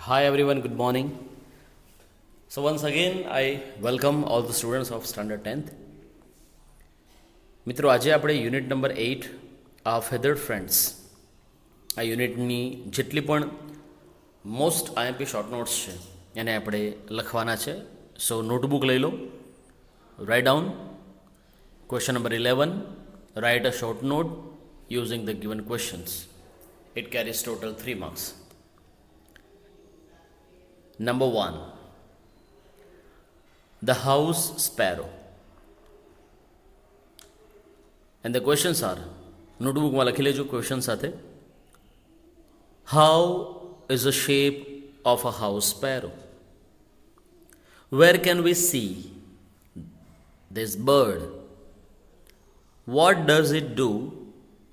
Hi everyone, good morning. So once again I welcome all the students of standard 10th. મિત્રો આજે આપણે unit number 8 આ ફેધર્ડ friends આ યુનિટની જેટલી પણ મોસ્ટ આઈએમપી શોર્ટ નોટ્સ છે એને આપણે લખવાના છે. સો નોટબુક લઈ લો, write down question number 11, write a short note using the given questions. It carries total 3 marks. Number 1, the house sparrow. And the questions are, notebook માં લખી લેજો ક્વેશ્ચન સાથે. How is the shape of a house sparrow? Where can we see this bird? What does it do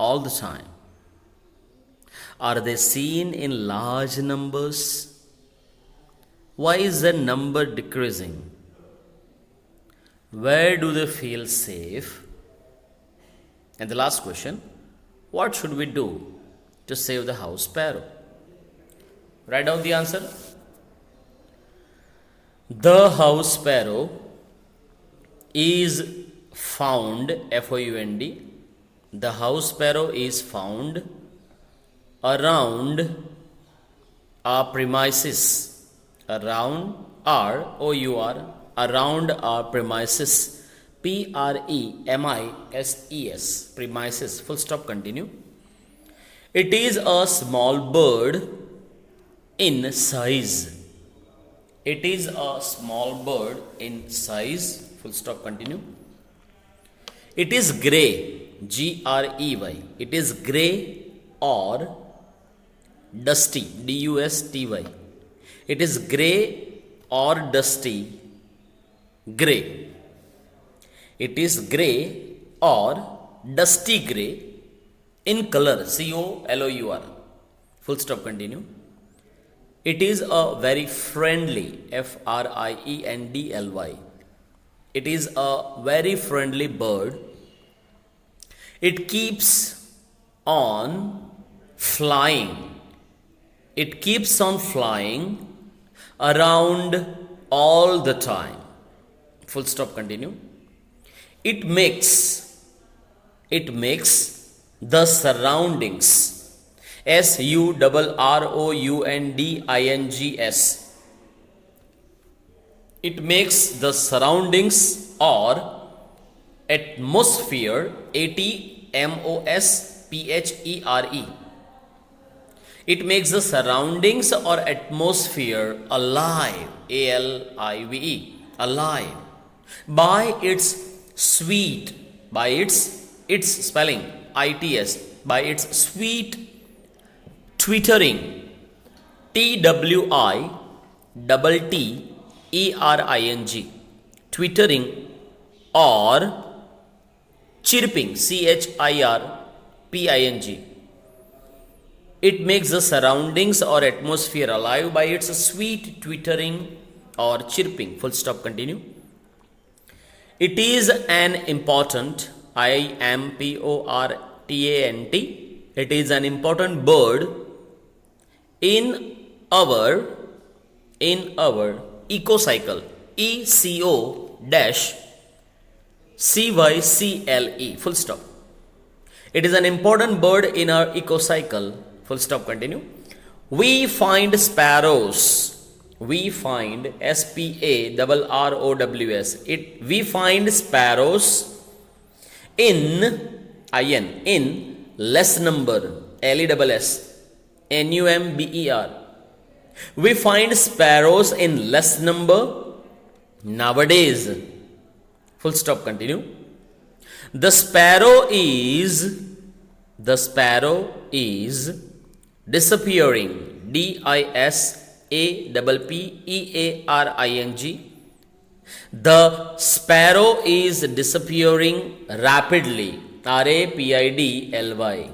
all the time? Are they seen in large numbers? Why is the number decreasing? Where do they feel safe? And the last question, what should we do to save the house sparrow? Write down the answer. The house sparrow is found, F-O-U-N-D. The house sparrow is found around our premises. Around R-O-U-R, around our premises. P-R-E-M-I-S-E-S, premises, full stop, continue. It is a small bird in size. It is a small bird in size, full stop, continue. It is grey, G-R-E-Y. It is grey or dusty, D-U-S-T-Y. It is grey or dusty, grey. It is grey or dusty grey in color, C-O-L-O-U-R. Full stop, continue. It is a very friendly, F-R-I-E-N-D-L-Y. It is a very friendly bird. It keeps on flying. It keeps on flying around all the time. Full stop, continue. It makes the surroundings, S-U-R-R-O-U-N-D-I-N-G-S. It makes the surroundings or atmosphere, A-T-M-O-S-P-H-E-R-E. It makes the surroundings or atmosphere alive, A-L-I-V-E, alive, by its sweet, by its spelling, I-T-S, by its sweet twittering, T-W-I-T-T-E-R-I-N-G, twittering or chirping, C-H-I-R-P-I-N-G. It makes the surroundings or atmosphere alive by its sweet twittering or chirping. Full stop, continue. It is an important, I-M-P-O-R-T-A-N-T. It is an important bird in our ecocycle, E-C-O-C-Y-C-L-E. Full stop. It is an important bird in our ecocycle. Full stop, continue. We find sparrows. We find S-P-A-R-R-O-W-S. We find sparrows in less number, L-E-S-S, N-U-M-B-E-R. We find sparrows in less number nowadays. Full stop, continue. The sparrow is disappearing, D-I-S-A-P-P-E-A-R-I-N-G. The sparrow is disappearing rapidly, R-A-P-I-D-L-Y.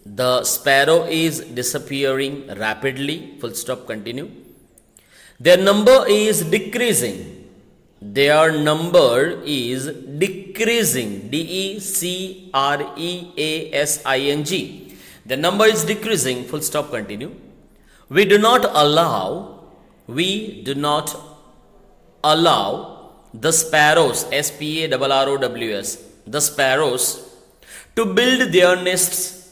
The sparrow is disappearing rapidly, full stop, continue. Their number is decreasing. Their number is decreasing, D-E-C-R-E-A-S-I-N-G. The number is decreasing, full stop, continue. We do not allow the sparrows, SPARROWS, the sparrows to build their nests,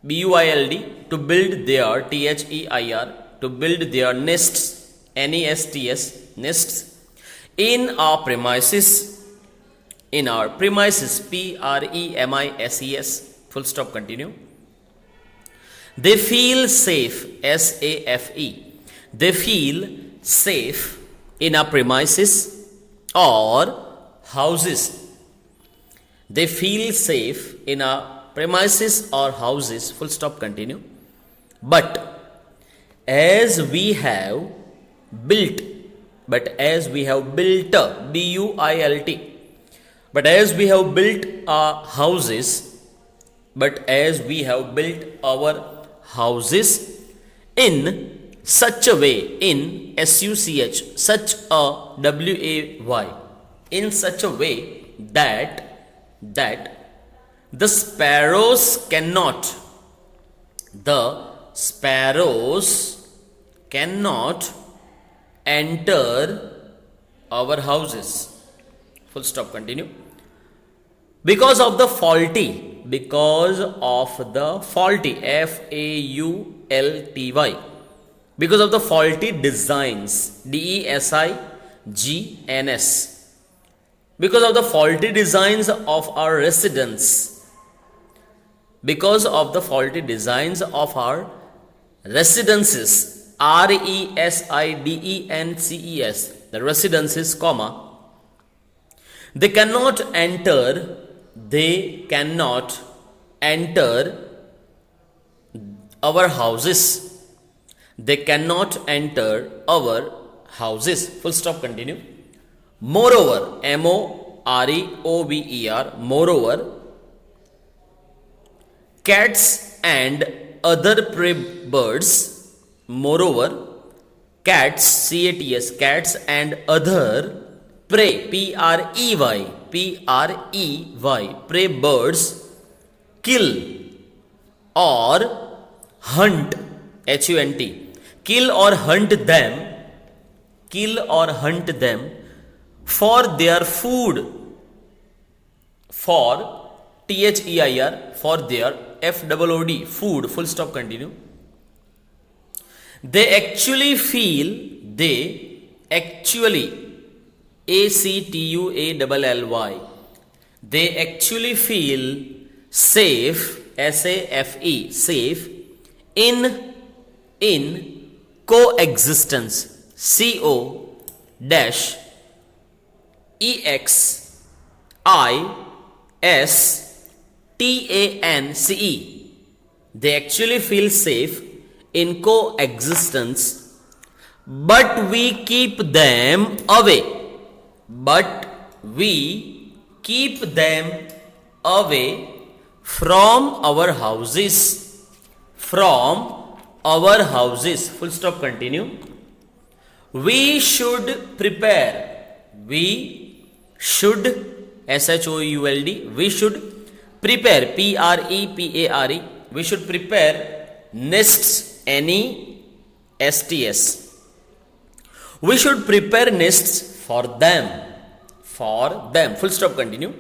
BUILD, to build their THEIR, to build their nests, NESTS, nests in our premises, PREMISES, full stop, continue. They feel safe, SAFE. They feel safe in our premises or houses. They feel safe in our premises or houses, full stop, continue. But as we have built, BUILT, but as we have built our houses, in such a way, in SUCH, such a WAY, in such a way that the sparrows cannot enter our houses, full stop, continue. Because of the faulty, FAULTY, because of the faulty designs, DESIGNS, because of the faulty designs of our residents, because of the faulty designs of our residences, RESIDENCES, the residences, comma, they cannot enter our houses. They cannot enter our houses, full stop, continue. Moreover, MOREOVER, moreover, cats and other prey birds, moreover, cats, CATS, cats and other prey, PREY, prey birds, kill or hunt, HUNT, kill or hunt them for their food, for THEIR, for their FOOD, food, full stop, continue. They actually feel, ACTUALLY, they actually feel safe, SAFE, safe in coexistence, COEXISTANCE. They actually feel safe in coexistence, but we keep them away. From our houses, full stop, continue. We should prepare, SHOULD, we should prepare, PREPARE, we should prepare nests, NESTS. We should prepare nests for them, full stop, continue.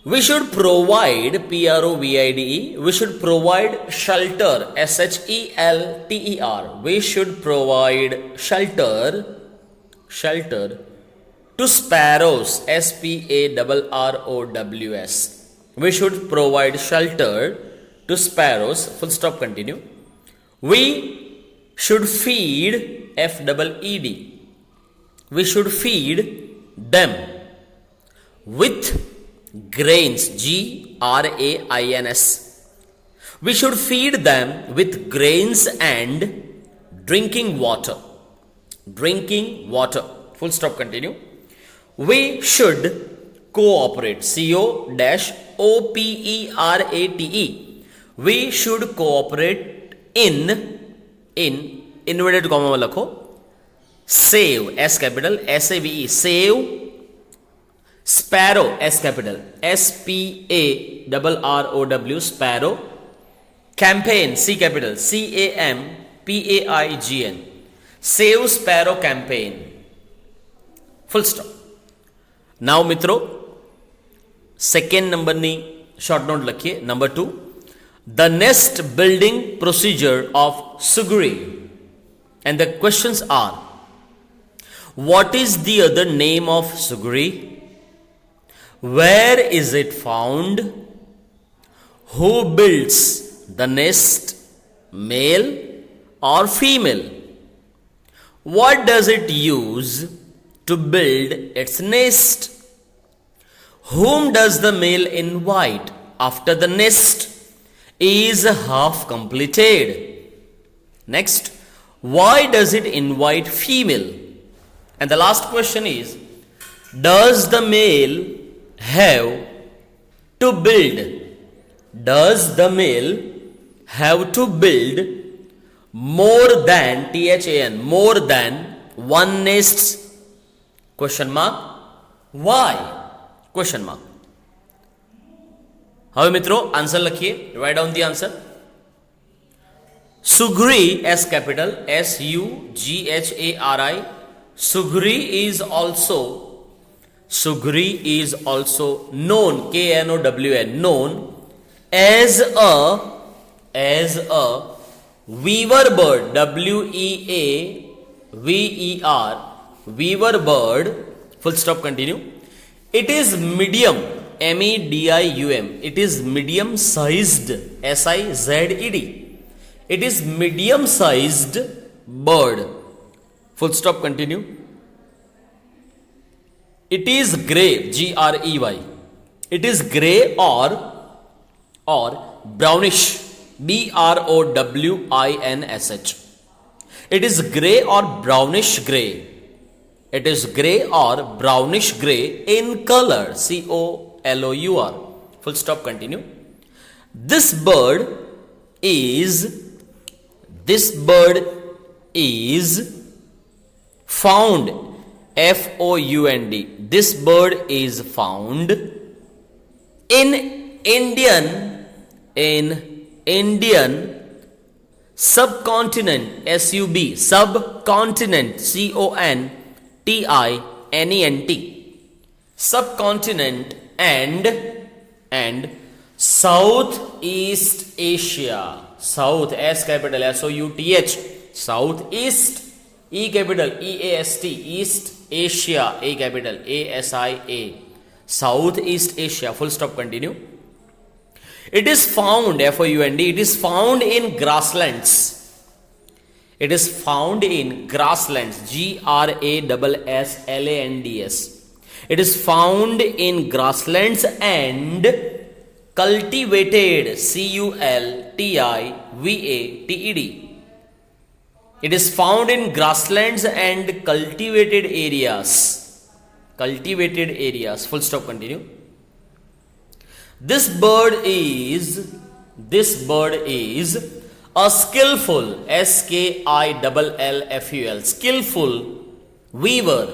We should provide, PROVIDE, we should provide shelter, SHELTER, we should provide shelter to sparrows, SPARROWS, we should provide shelter to sparrows, full stop, continue. We should feed, FEED, we should feed them with grains, GRAINS, we should feed them with grains and drinking water, full stop, continue. We should cooperate, COOPERATE, we should cooperate in inverted comma में लखो, save, S capital, SAVE, save sparrow, S capital, SPARROW, sparrow, campaign, C capital, CAMPAIGN, PAIGN, Save Sparrow Campaign, full stop. Now મિત્રો second નંબરની short note લખીએ. Number 2, the nest building procedure of Sugri, and the questions are: what is the other name of Sugri? Where is it found? Who builds the nest, male or female? What does it use to build its nest? Whom does the male invite after the nest is half completed? Next, why does it invite female? And the last question is, does the male have to build? Does the male have to build more than THAN, more than one nest? Question mark. Why? Question mark. હવે મિત્રો answer લખીએ. Write down the answer. Sugri, S capital, SUGHARI. Sugri is also known, KNOWN, known as a weaver bird, WEAVER, weaver bird, full stop, continue. It is medium, MEDIUM, it is medium sized, SIZED, it is medium sized bird, full stop, continue. It is grey, GREY, it is grey or brownish, BROWINSH, it is grey or brownish grey, it is grey or brownish grey in color, COLOUR, full stop, continue. This bird is found, FOUND, this bird is found in Indian subcontinent, SUB, subcontinent, CONTINENT, subcontinent and Southeast Asia, South, S capital, SOUTH, Southeast, E capital, EAST, East Asia, A capital, ASIA, Southeast Asia, full stop, continue. It is found, FOUND, it is found in grasslands. It is found in grasslands, GRASSLANDS. It is found in grasslands and cultivated, CULTIVATED. It is found in grasslands and cultivated areas. Cultivated areas, full stop, continue. This bird is a skillful, SKILLFUL, skillful weaver,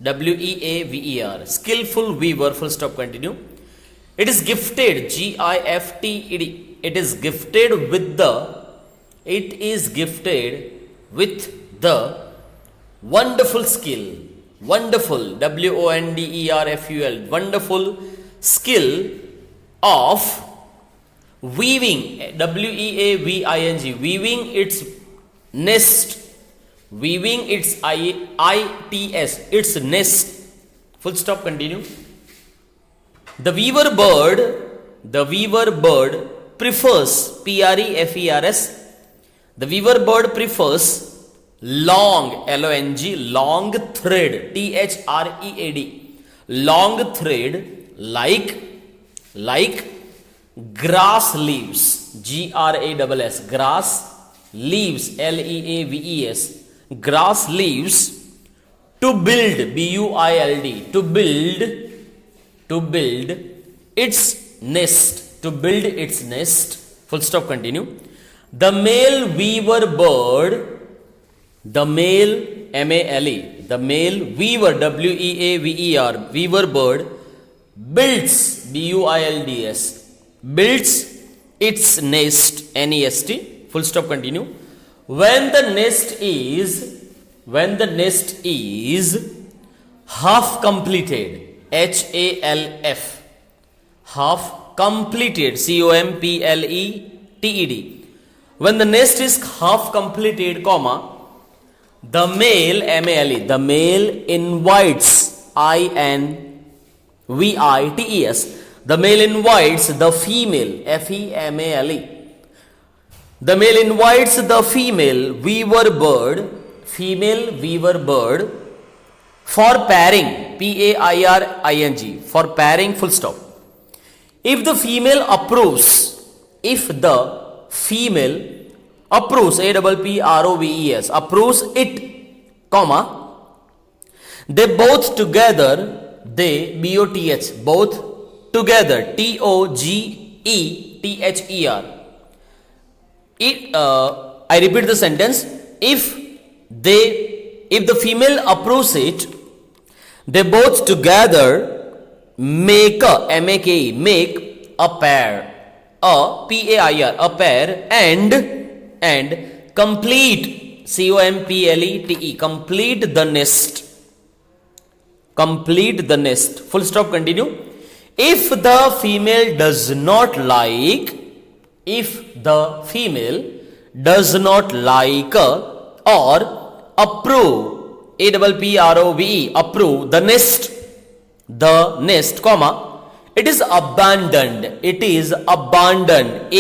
WEAVER, skillful weaver, full stop, continue. It is gifted, GIFTED, it is gifted with the wonderful skill, wonderful, WONDERFUL, wonderful skill of weaving, WEAVING, weaving its nest, weaving its ITS, its nest, full stop, continue. The weaver bird prefers, PREFERS, the weaver bird prefers long, LONG, long thread, THREAD, long thread, like grass leaves, GRASS, grass leaves, LEAVES, grass leaves, to build, BUILD, to build its nest, to build its nest, full stop, continue. The male weaver bird, the male, MALE, the male weaver, WEAVER, weaver bird builds, BUILDS, builds its nest, NEST, full stop, continue, when the nest is half completed, HALF, half completed, COMPLETED, when the nest is half completed, comma, the male, MALE, the male invites, INVITES, the male invites the female, FEMALE, the male invites the female weaver bird for pairing, PAIRING, for pairing, full stop. If the female approves, APPROVES, approves it, comma, they both together, both together, TOGETHER. I repeat the sentence. If the female approves it, they both together make a pair, PAIR, a pair, and complete, COMPLETE, complete the nest, full stop, continue. If the female does not like, or approve, APPROVE, approve the nest, comma, it is abandoned, ABANDONED,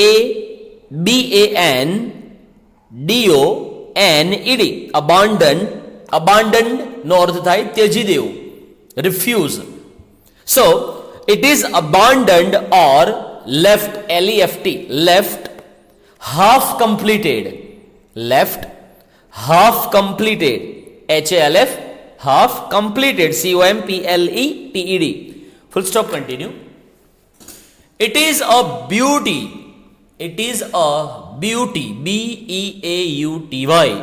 abandoned નો અર્થ થાય ત્યજી દેવું, refuse. So it is abandoned or left, left half completed, HALF, half completed, COMPLETED, full stop, continue. It is a beauty, BEAUTY,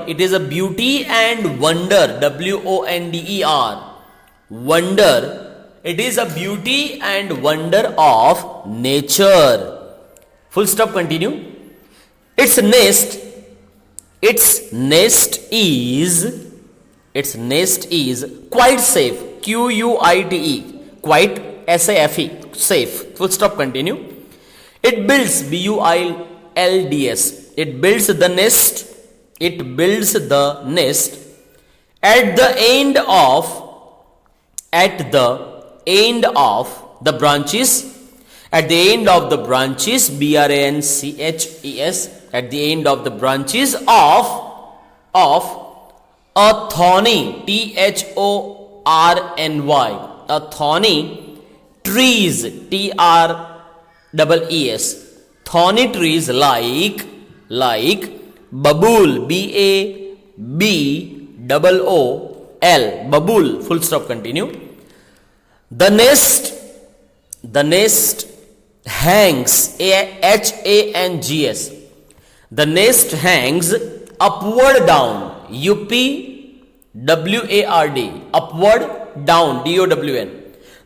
it is a beauty and wonder, WONDER, wonder, it is a beauty and wonder of nature, full stop, continue. Its nest is quite safe, QUITE, quite, SAFE, safe, full stop, continue. It builds, BUILDS, it builds the nest at the end of the branches, BRANCHES, at the end of the branches of a thorny, THORNY, a thorny trees, TREES, thorny trees like babool, BABOOL, babool, full stop, continue. The nest hangs, HANGS, the nest hangs upward down, UPWARD, upward down, DOWN.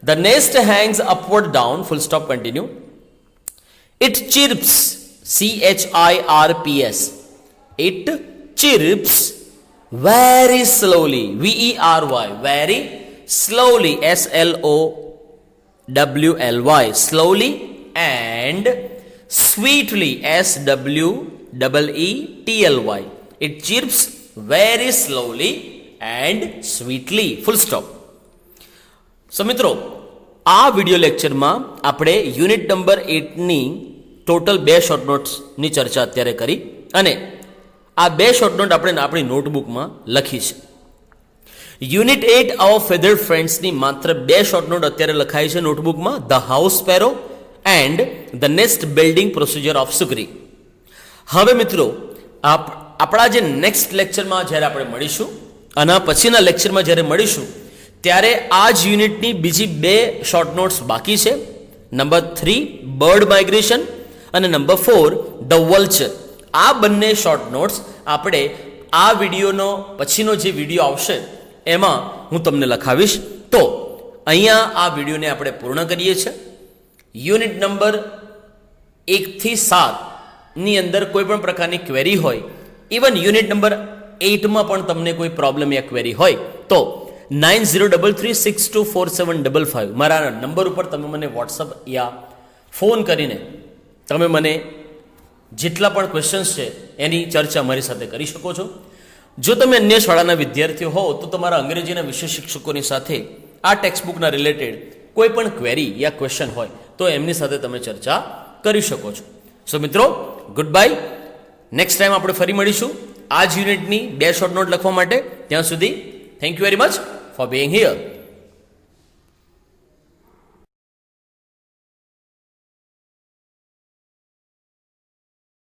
The nest hangs upward down, full stop, continue. It chirps, CHIRPS, it chirps very slowly, VERY, very slowly, SLOWLY, slowly, and sweetly, SWEETLY. It chirps very slowly and sweetly, full stop. So મિત્રો, આ video લેક્ચરમાં આપણે unit number 8ની total 2 short નોટ્સની ચર્ચા અત્યારે કરી અને આ 2 short note આપણે આપણી નોટબુકમાં લખી છે. યુનિટ 8 આवर ફેધર્ડ ફ્રેન્ડ્સની માત્ર 2 શોર્ટ નોટ અત્યારે લખાઈ છે નોટબુકમાં, the house sparrow and the nest building procedure of સુગ્રી. હવે મિત્રો, આપણા જે નેક્સ્ટ લેક્ચરમાં જ્યારે આપણે મળીશું, આના પછીના લેક્ચરમાં જ્યારે મળીશું, ત્યારે આ જ યુનિટની બીજી 2 શોર્ટ નોટ્સ બાકી છે. નંબર 3 બર્ડ માઇગ્રેશન અને નંબર 4 ધ વલ્ચર. આ બંને શોર્ટ નોટ્સ આપણે આ વિડીયોનો પછીનો જે વિડીયો આવશે એમાં હું તમને લખાવીશ. તો અહીંયા આ વિડીયોને આપણે પૂર્ણ કરીએ છીએ. યુનિટ નંબર 1 થી 7 ની અંદર કોઈ પણ પ્રકારની ક્વેરી હોય ઇવન યુનિટ નંબર 8માં પણ તમને કોઈ પ્રોબ્લેમ યા ક્વેરી હોય તો 9033624755 મારા નંબર ઉપર તમે મને વોટ્સઅપ યા ફોન કરીને તમે મને જેટલા પણ ક્વેશ્ચન્સ છે એની ચર્ચા મારી સાથે કરી શકો છો. જો તમે અન્ય શાળાના વિદ્યાર્થીઓ હો તો તમારા અંગ્રેજીના વિષય શિક્ષકોની સાથે આ ટેક્સ્ટબુકના રિલેટેડ કોઈ પણ ક્વેરી યા ક્વેશ્ચન હોય તો એમની સાથે તમે ચર્ચા કરી શકો છો. સો મિત્રો, ગુડ બાય. નેક્સ્ટ ટાઈમ આપણે ફરી મળીશું આ જ યુનિટની 2 શોર્ટ નોટ લખવા માટે. ત્યાં સુધી thank you very much for being here.